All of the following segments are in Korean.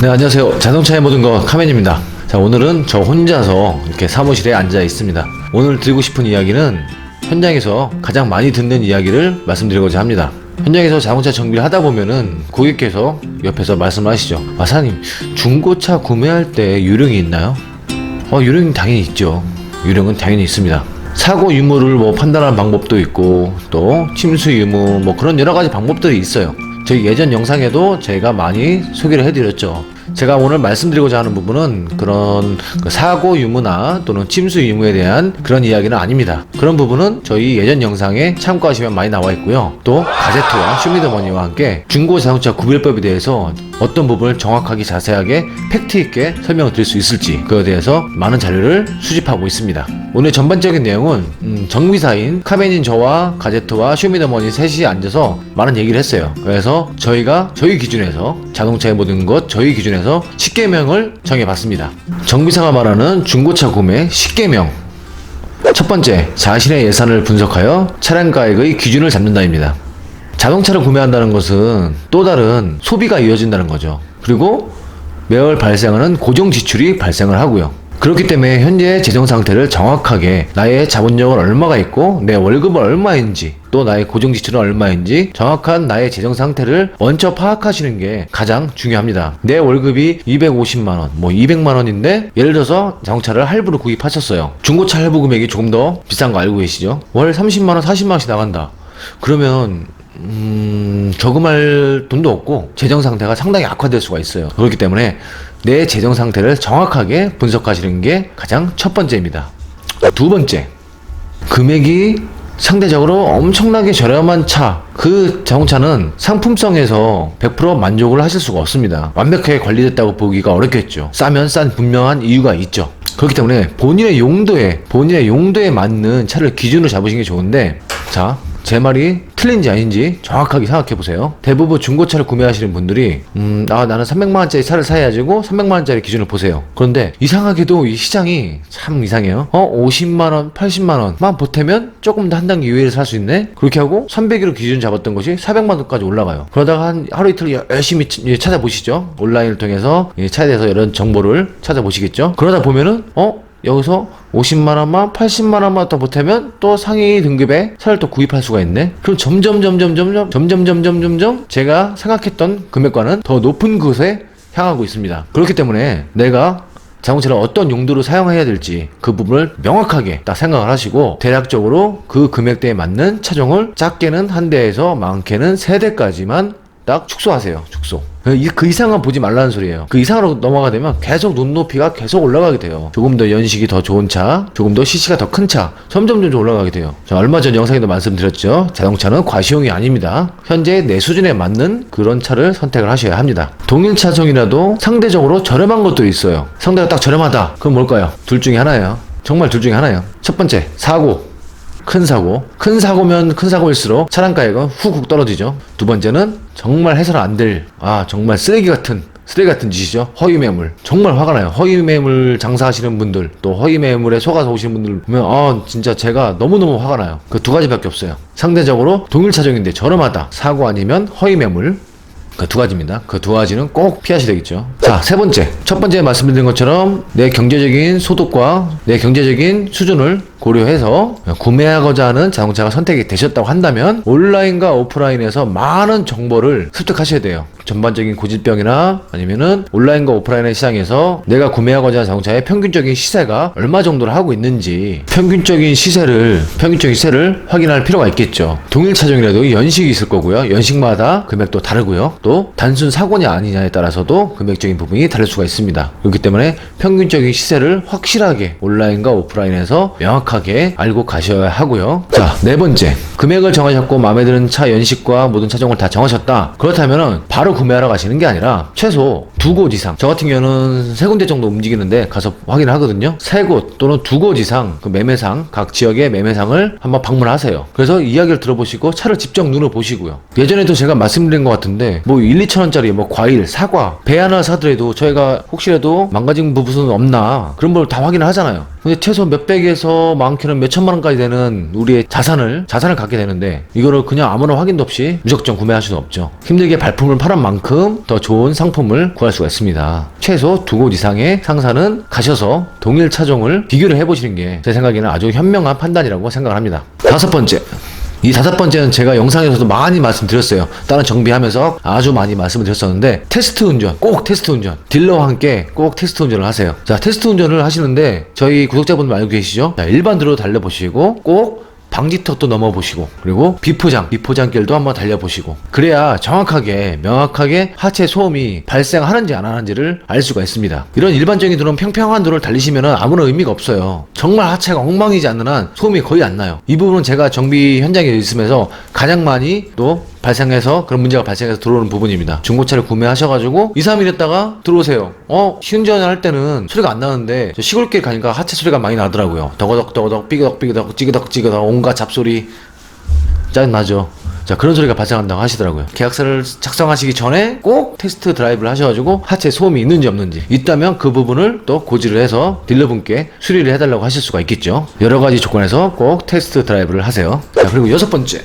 네, 안녕하세요. 자동차의 모든 것 카멘입니다. 자, 오늘은 저 혼자서 이렇게 사무실에 앉아 있습니다. 오늘 드리고 싶은 이야기는 현장에서 가장 많이 듣는 이야기를 말씀드리고자 합니다. 현장에서 자동차 정비를 하다 보면은 고객께서 옆에서 말씀을 하시죠. 사장님, 중고차 구매할 때 요령이 있나요? 요령은 당연히 있죠. 요령은 당연히 있습니다. 사고 유무를 판단하는 방법도 있고, 또 침수 유무 그런 여러 가지 방법들이 있어요. 저희 예전 영상에도 제가 많이 소개를 해드렸죠. 제가 오늘 말씀드리고자 하는 부분은 그런 사고 유무나 또는 침수 유무에 대한 그런 이야기는 아닙니다. 그런 부분은 저희 예전 영상에 참고하시면 많이 나와 있고요. 또 가제트와 쇼미더머니와 함께 중고 자동차 구별법에 대해서 어떤 부분을 정확하게 자세하게 팩트 있게 설명을 드릴 수 있을지 그에 대해서 많은 자료를 수집하고 있습니다. 오늘 전반적인 내용은 정비사인 카멘인 저와 가제트와 쇼미더머니 셋이 앉아서 많은 얘기를 했어요. 그래서 저희가 저희 기준에서 자동차의 모든 것 저희 기준에서 10계명을 정해봤습니다. 정비사가 말하는 중고차 구매 10계명. 첫 번째, 자신의 예산을 분석하여 차량 가액의 기준을 잡는다입니다. 자동차를 구매한다는 것은 또 다른 소비가 이어진다는 거죠. 그리고 매월 발생하는 고정 지출이 발생을 하고요. 그렇기 때문에 현재의 재정 상태를 정확하게 나의 자본력은 얼마가 있고 내 월급은 얼마인지 또 나의 고정 지출은 얼마인지 정확한 나의 재정 상태를 먼저 파악하시는 게 가장 중요합니다. 내 월급이 250만원, 200만원인데 예를 들어서 자동차를 할부로 구입하셨어요. 중고차 할부 금액이 조금 더 비싼 거 알고 계시죠? 월 30만원, 40만원씩 나간다. 그러면 저금할 돈도 없고 재정 상태가 상당히 악화될 수가 있어요. 그렇기 때문에 내 재정 상태를 정확하게 분석하시는 게 가장 첫 번째입니다. 두 번째, 금액이 상대적으로 엄청나게 저렴한 차, 그 자동차는 상품성에서 100% 만족을 하실 수가 없습니다. 완벽하게 관리됐다고 보기가 어렵겠죠. 싸면 싼 분명한 이유가 있죠. 그렇기 때문에 본인의 용도에 맞는 차를 기준으로 잡으시는 게 좋은데, 자, 제 말이 틀린지 아닌지 정확하게 생각해 보세요. 대부분 중고차를 구매하시는 분들이 나는 300만원짜리 차를 사야지고 300만원짜리 기준을 보세요. 그런데 이상하게도 이 시장이 참 이상해요. 50만원, 80만원만 보태면 조금 더 한 단계 유예를 살 수 있네? 그렇게 하고 300으로 기준 잡았던 것이 400만원까지 올라가요. 그러다가 한 하루 이틀 열심히 찾아보시죠. 온라인을 통해서 차에 대해서 이런 정보를 찾아보시겠죠. 그러다 보면은 여기서 50만원만 80만원만 더 보태면 또 상위 등급의 차를 또 구입할 수가 있네. 그럼 점점 제가 생각했던 금액과는 더 높은 곳에 향하고 있습니다. 그렇기 때문에 내가 자동차를 어떤 용도로 사용해야 될지 그 부분을 명확하게 딱 생각을 하시고 대략적으로 그 금액대에 맞는 차종을 작게는 한 대에서 많게는 3대까지만 딱 축소하세요. 축소. 그 이상은 보지 말라는 소리예요. 그 이상으로 넘어가게 되면 계속 눈높이가 계속 올라가게 돼요. 조금 더 연식이 더 좋은 차, 조금 더 CC가 더 큰 차, 점점 올라가게 돼요. 자, 얼마 전 영상에도 말씀드렸죠. 자동차는 과시용이 아닙니다. 현재 내 수준에 맞는 그런 차를 선택을 하셔야 합니다. 동일 차종이라도 상대적으로 저렴한 것도 있어요. 상대가 딱 저렴하다. 그럼 뭘까요? 둘 중에 하나예요. 정말 둘 중에 하나예요. 첫 번째, 사고. 큰 사고면 큰 사고일수록 차량 가격은 훅 떨어지죠. 두 번째는 정말 해서는 안 될, 정말 쓰레기 같은 짓이죠. 허위 매물. 정말 화가 나요. 허위 매물 장사하시는 분들, 또 허위 매물에 속아서 오시는 분들 보면, 진짜 제가 너무너무 화가 나요. 그 두 가지밖에 없어요. 상대적으로 동일 차종인데 저렴하다. 사고 아니면 허위 매물. 그 두 가지입니다. 그 두 가지는 꼭 피하셔야 되겠죠. 자, 세 번째. 첫 번째 말씀드린 것처럼 내 경제적인 소득과 내 경제적인 수준을 고려해서 구매하고자 하는 자동차가 선택이 되셨다고 한다면 온라인과 오프라인에서 많은 정보를 습득하셔야 돼요. 전반적인 고질병이나 아니면은 온라인과 오프라인의 시장에서 내가 구매하고자 하는 자동차의 평균적인 시세가 얼마 정도를 하고 있는지 평균적인 시세를 확인할 필요가 있겠죠. 동일 차종이라도 연식이 있을 거고요. 연식마다 금액도 다르고요. 또 단순 사고냐 아니냐에 따라서도 금액적인 부분이 다를 수가 있습니다. 그렇기 때문에 평균적인 시세를 확실하게 온라인과 오프라인에서 명확하게 알고 가셔야 하고요. 자, 네 번째. 금액을 정하셨고 마음에 드는 차 연식과 모든 차종을 다 정하셨다. 그렇다면은 바로 구매하러 가시는 게 아니라 최소 2곳 이상, 저 같은 경우는 3군데 정도 움직이는데 가서 확인을 하거든요. 3곳 또는 2곳 이상 그 매매상, 각 지역의 매매상을 한번 방문하세요. 그래서 이야기를 들어보시고 차를 직접 눈으로 보시고요. 예전에도 제가 말씀드린 것 같은데 1, 2천원짜리 과일, 사과, 배 하나 사도 하더라도 저희가 혹시라도 망가진 부분은 없나 그런 걸 다 확인을 하잖아요. 근데 최소 몇백에서 많게는 몇천만 원까지 되는 우리의 자산을 갖게 되는데 이거를 그냥 아무런 확인도 없이 무작정 구매할 수는 없죠. 힘들게 발품을 팔은 만큼 더 좋은 상품을 구할 수가 있습니다. 최소 2곳 이상의 상사는 가셔서 동일 차종을 비교를 해보시는 게 제 생각에는 아주 현명한 판단이라고 생각을 합니다. 5번째, 이 5번째는 제가 영상에서도 많이 말씀드렸어요. 다른 정비하면서 아주 많이 말씀을 드렸었는데, 테스트 운전, 꼭 테스트 운전, 딜러와 함께 꼭 테스트 운전을 하세요. 자, 테스트 운전을 하시는데 저희 구독자분들 알고 계시죠? 자, 일반도로 달려보시고 꼭 방지턱도 넘어보시고, 그리고 비포장길도 한번 달려보시고, 그래야 정확하게 명확하게 하체 소음이 발생하는지 안 하는지를 알 수가 있습니다. 이런 일반적인 도로는 평평한 도로를 달리시면 아무런 의미가 없어요. 정말 하체가 엉망이지 않는 한 소음이 거의 안 나요. 이 부분은 제가 정비 현장에 있으면서 가장 많이 또 발생해서 그런 문제가 발생해서 들어오는 부분입니다. 중고차를 구매하셔가지고 2, 3일 있다가 들어오세요. 시운전을 할 때는 소리가 안 나는데 저 시골길 가니까 하체 소리가 많이 나더라고요. 더거덕 삐그덕 찌그덕 온갖 잡소리 짜증나죠. 자, 그런 소리가 발생한다고 하시더라고요. 계약서를 작성하시기 전에 꼭 테스트 드라이브를 하셔가지고 하체 소음이 있는지 없는지, 있다면 그 부분을 또 고지를 해서 딜러분께 수리를 해달라고 하실 수가 있겠죠. 여러가지 조건에서 꼭 테스트 드라이브를 하세요. 자, 그리고 6번째,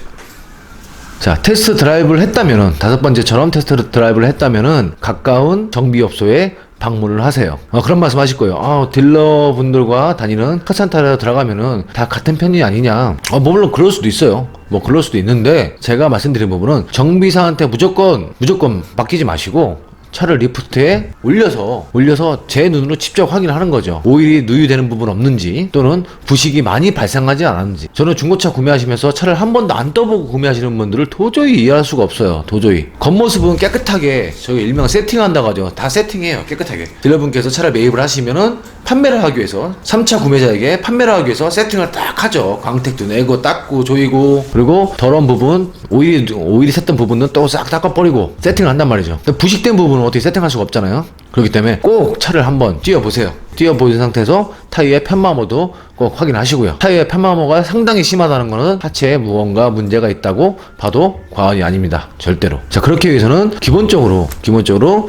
자, 테스트 드라이브를 했다면은, 5번째처럼 테스트 드라이브를 했다면은 가까운 정비업소에 방문을 하세요. 그런 말씀 하실 거예요. 딜러분들과 다니는 카센터에 들어가면은 다 같은 편이 아니냐. 물론 그럴 수도 있어요. 그럴 수도 있는데, 제가 말씀드린 부분은 정비사한테 무조건 맡기지 마시고 차를 리프트에 올려서 제 눈으로 직접 확인하는 거죠. 오일이 누유되는 부분 없는지, 또는 부식이 많이 발생하지 않았는지. 저는 중고차 구매하시면서 차를 한 번도 안 떠보고 구매하시는 분들을 도저히 이해할 수가 없어요. 도저히. 겉모습은 깨끗하게, 저희 일명 세팅한다고 하죠. 다 세팅해요. 깨끗하게. 딜러분께서 차를 매입을 하시면은 판매를 하기 위해서, 3차 구매자에게 판매를 하기 위해서 세팅을 딱 하죠. 광택도 내고 닦고 조이고, 그리고 더러운 부분, 오일이 샜던 부분은 또 싹 닦아버리고 세팅을 한단 말이죠. 부식된 부분은 어떻게 세팅할 수가 없잖아요. 그렇기 때문에 꼭 차를 한번 뛰어보세요. 뛰어보신 상태에서 타이어의 편마모도 꼭 확인하시고요. 타이어의 편마모가 상당히 심하다는 것은 하체에 무언가 문제가 있다고 봐도 과언이 아닙니다. 절대로. 자, 그렇게 위해서는 기본적으로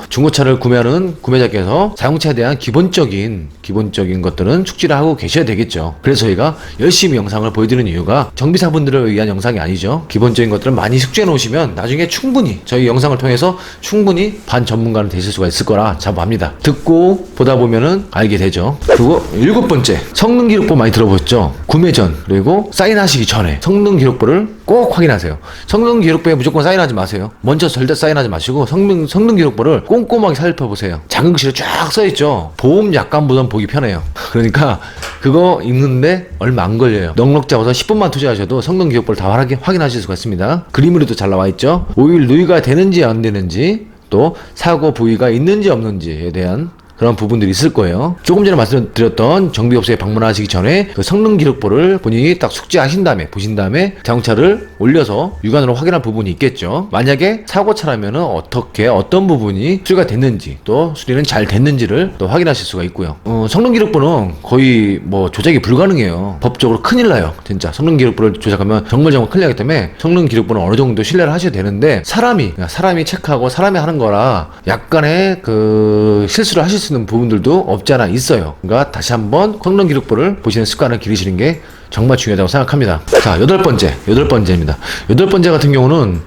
중고차를 구매하는 구매자께서 사용차에 대한 기본적인 것들은 축지를 하고 계셔야 되겠죠. 그래서 저희가 열심히 영상을 보여드리는 이유가 정비사분들을 위한 영상이 아니죠. 기본적인 것들을 많이 숙지해 놓으시면 나중에 충분히 저희 영상을 통해서 충분히 반전문가는 되실 수가 있을 거라 자부합니다. 듣고 보다 보면은 알게 되죠. 그리고 7번째, 성능 기록부 많이 들어보셨죠? 구매 전, 그리고 사인하시기 전에 성능 기록부를 꼭 확인하세요. 성능 기록부에 무조건 사인하지 마세요. 먼저 절대 사인하지 마시고 성능 기록부를 꼼꼼하게 살펴보세요. 작은 글씨로 쫙 써있죠. 보험 약관보다는 보기 편해요. 그러니까 그거 읽는데 얼마 안 걸려요. 넉넉 잡아서 10분만 투자하셔도 성능 기록부를 다 확인하실 수가 있습니다. 그림으로도 잘 나와있죠. 오일 누유가 되는지 안 되는지, 또 사고 부위가 있는지 없는지에 대한 그런 부분들이 있을 거예요. 조금 전에 말씀드렸던 정비업소에 방문하시기 전에 그 성능 기록부를 본인이 딱 숙지하신 다음에, 보신 다음에 자동차를 올려서 육안으로 확인할 부분이 있겠죠. 만약에 사고차라면 어떤 부분이 수리가 됐는지, 또 수리는 잘 됐는지를 또 확인하실 수가 있고요. 성능 기록부는 거의 조작이 불가능해요. 법적으로 큰일 나요. 진짜 성능 기록부를 조작하면 정말 큰일 나기 때문에 성능 기록부는 어느 정도 신뢰를 하셔야 되는데, 사람이 체크하고 사람이 하는 거라 약간의 그 실수를 하실 수 있는 부분들도 없지 않아 있어요. 그러니까 다시 한번 성능 기록부를 보시는 습관을 기르시는 게 정말 중요하다고 생각합니다. 자, 8번째입니다. 8번째 같은 경우는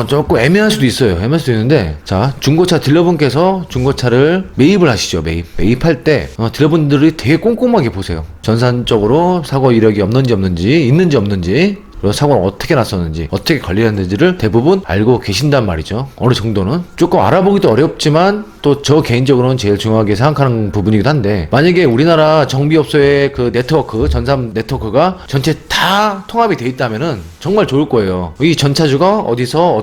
조금 애매할 수도 있는데, 자, 중고차 딜러분께서 중고차를 매입을 하시죠. 매입할 때 딜러분들이 되게 꼼꼼하게 보세요. 전산적으로 사고 이력이 있는지 없는지, 그리고 사고는 어떻게 났었는지, 어떻게 관리했는지를 대부분 알고 계신단 말이죠. 어느 정도는. 조금 알아보기도 어렵지만 또 저 개인적으로는 제일 중요하게 생각하는 부분이기도 한데, 만약에 우리나라 정비업소의 그 네트워크, 전산 네트워크가 전체 다 통합이 돼 있다면은 정말 좋을 거예요. 이 전차주가 어디서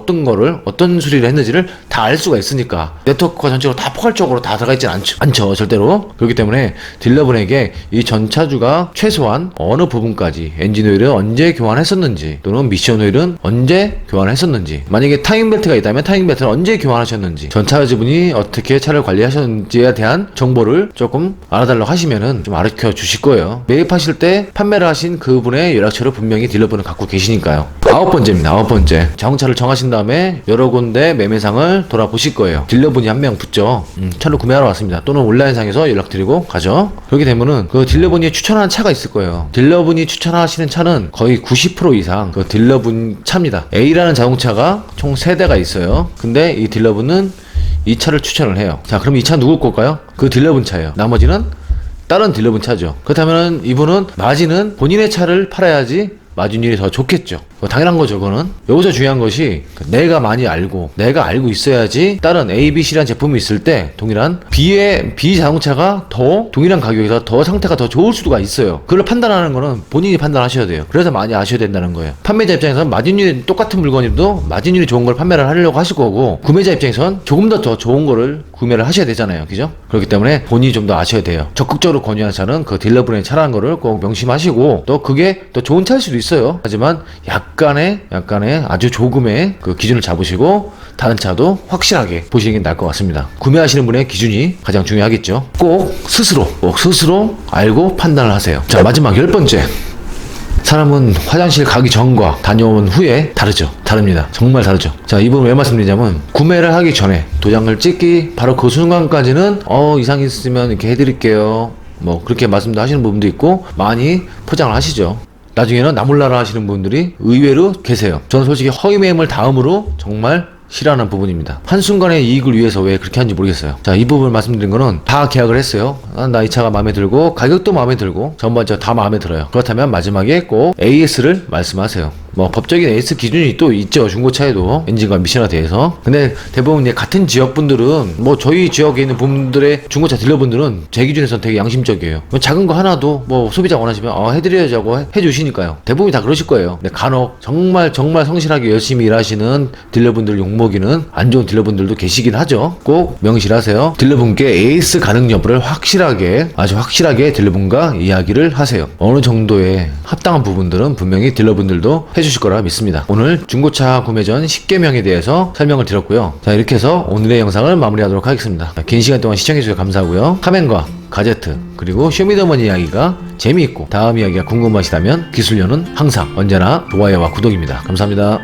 어떤 수리를 했는지를 다 알 수가 있으니까. 네트워크가 전체로 다 포괄적으로 다 들어가 있진 않죠. 절대로. 그렇기 때문에 딜러분에게 이 전차주가 최소한 어느 부분까지 엔진오일을 언제 교환했었는지, 또는 미션 오일은 언제 교환했었는지, 만약에 타임벨트가 있다면 타임벨트를 언제 교환하셨는지, 전차주분이 어떻게 차를 관리하셨는지에 대한 정보를 조금 알아달라고 하시면은 좀 알려 주실 거예요. 매입하실 때 판매를 하신 그분의 연락처를 분명히 딜러분은 갖고 계시니까요. 9번째입니다. 9번째. 자동차를 정하신 다음에 여러 군데 매매상을 돌아보실 거예요. 딜러분이 한 명 붙죠. 차를 구매하러 왔습니다. 또는 온라인상에서 연락드리고 가죠. 그렇게 되면은 그 딜러분이 추천하는 차가 있을 거예요. 딜러분이 추천하시는 차는 거의 90% 이상 그 딜러분 차입니다. A라는 자동차가 총 3대가 있어요. 근데 이 딜러분은 이 차를 추천을 해요. 자, 그럼 이 차 누구 걸까요? 그 딜러분 차예요. 나머지는 다른 딜러분 차죠. 그렇다면 이분은 마진은 본인의 차를 팔아야지 마진율이 더 좋겠죠. 당연한 거죠, 그거는. 여기서 중요한 것이 내가 많이 알고 내가 알고 있어야지 다른 A, B, C라는 제품이 있을 때 동일한 B 자동차가 더 동일한 가격에서 더 상태가 더 좋을 수가 있어요. 그걸 판단하는 거는 본인이 판단하셔야 돼요. 그래서 많이 아셔야 된다는 거예요. 판매자 입장에서는 마진율이 똑같은 물건이라도 마진율이 좋은 걸 판매를 하려고 하실 거고, 구매자 입장에서는 조금 더 좋은 거를 구매를 하셔야 되잖아요. 그죠? 그렇기 때문에 본인이 좀 더 아셔야 돼요. 적극적으로 권유하는 차는 그 딜러분의 차라는 거를 꼭 명심하시고, 또 그게 더 좋은 차일 수도 있어요. 하지만 약간의 아주 조금의 그 기준을 잡으시고 다른 차도 확실하게 보시는 게 나을 것 같습니다. 구매하시는 분의 기준이 가장 중요하겠죠. 꼭 스스로 알고 판단을 하세요. 자, 마지막 10번째. 사람은 화장실 가기 전과 다녀온 후에 다릅니다. 정말 다르죠. 자, 이 부분 왜 말씀드리냐면, 구매를 하기 전에 도장을 찍기 바로 그 순간까지는 이상 있으면 이렇게 해드릴게요, 뭐 그렇게 말씀도 하시는 부분도 있고 많이 포장을 하시죠. 나중에는 나몰라라 하시는 분들이 의외로 계세요. 저는 솔직히 허위 매물 다음으로 정말 싫어하는 부분입니다. 한순간의 이익을 위해서 왜 그렇게 하는지 모르겠어요. 자, 이 부분을 말씀드린 거는 다 계약을 했어요. 나 이 차가 마음에 들고 가격도 마음에 들고 전반적으로 다 마음에 들어요. 그렇다면 마지막에 꼭 AS를 말씀하세요. 뭐 법적인 AS 기준이 또 있죠. 중고차에도 엔진과 미션에 대해서. 근데 대부분 이제 같은 지역 분들은, 뭐 저희 지역에 있는 분들의 중고차 딜러분들은 제 기준에서는 되게 양심적이에요. 작은 거 하나도 뭐 소비자 원하시면 해드려야자고 해주시니까요. 대부분이 다 그러실 거예요. 근데 간혹 정말 성실하게 열심히 일하시는 딜러분들 욕먹이는 안 좋은 딜러분들도 계시긴 하죠. 꼭 명실하세요. 딜러분께 AS 가능 여부를 아주 확실하게 딜러분과 이야기를 하세요. 어느 정도의 합당한 부분들은 분명히 딜러분들도 해주실 거라 믿습니다. 오늘 중고차 구매 전 10개명에 대해서 설명을 드렸고요. 자, 이렇게 해서 오늘의 영상을 마무리하도록 하겠습니다. 긴 시간 동안 시청해주셔서 감사하고요. 카멘과 가제트 그리고 쇼미더머니 이야기가 재미있고 다음 이야기가 궁금하시다면 기술료는 항상 언제나 좋아요와 구독입니다. 감사합니다.